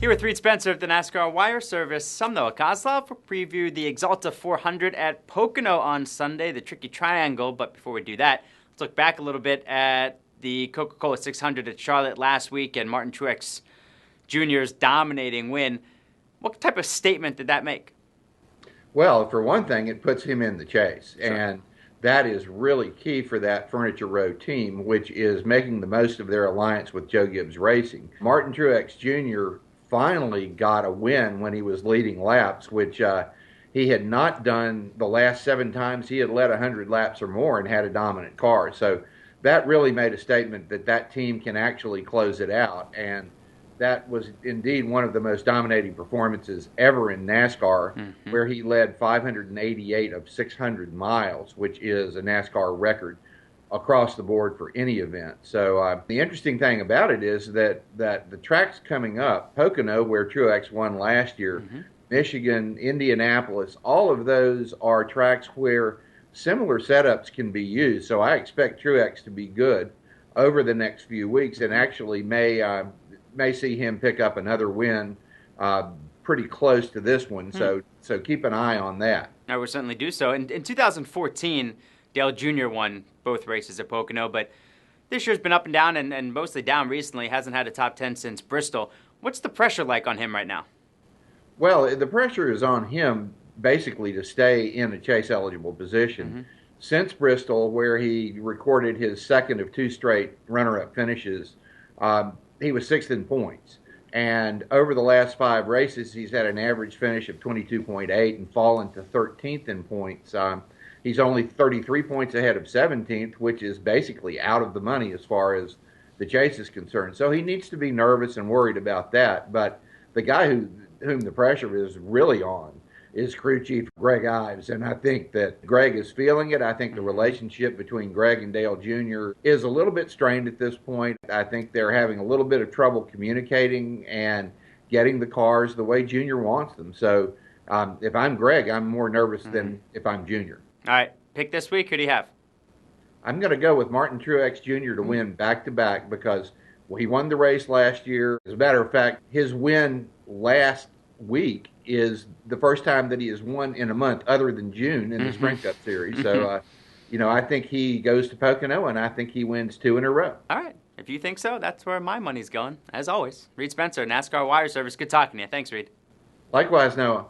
Here with Reid Spencer of the NASCAR Wire Service. I'm Noah Coslov. We'll preview the Exalta 400 at Pocono on Sunday, the Tricky Triangle. But before we do that, let's look back a little bit at the Coca-Cola 600 at Charlotte last week and Martin Truex Jr.'s dominating win. What type of statement did that make? Well, for one thing, it puts him in the chase. Sure. And that is really key for that Furniture Row team, which is making the most of their alliance with Joe Gibbs Racing. Martin Truex Jr. finally got a win when he was leading laps, which he had not done the last 7 times he had led 100 laps or more and had a dominant car. So that really made a statement that that team can actually close it out. And that was indeed one of the most dominating performances ever in NASCAR, where he led 588 of 600 miles, which is a NASCAR record across the board for any event. So the interesting thing about it is that the tracks coming up, Pocono, where Truex won last year, Michigan, Indianapolis, all of those are tracks where similar setups can be used. So I expect Truex to be good over the next few weeks and actually may see him pick up another win pretty close to this one. So keep an eye on that. I will certainly do so. In 2014, Dale Jr. won both races at Pocono, but this year's been up and down and mostly down recently. Hasn't had a top 10 since Bristol. What's the pressure like on him right now? Well, the pressure is on him basically to stay in a chase-eligible position. Since Bristol, where he recorded his second of 2 straight runner-up finishes, he was 6th in points. And over the last 5 races, he's had an average finish of 22.8 and fallen to 13th in points. He's only 33 points ahead of 17th, which is basically out of the money as far as the chase is concerned. So he needs to be nervous and worried about that. But the guy whom the pressure is really on is crew chief Greg Ives. And I think that Greg is feeling it. I think the relationship between Greg and Dale Jr. is a little bit strained at this point. I think they're having a little bit of trouble communicating and getting the cars the way Jr. wants them. So if I'm Greg, I'm more nervous than if I'm Jr. All right, pick this week. Who do you have? I'm going to go with Martin Truex Jr. to win back-to-back because he won the race last year. As a matter of fact, his win last week is the first time that he has won in a month other than June in the Sprint Cup Series. So, I think he goes to Pocono, and I think he wins 2 in a row. All right. If you think so, that's where my money's going. As always, Reid Spencer, NASCAR Wire Service. Good talking to you. Thanks, Reid. Likewise, Noah.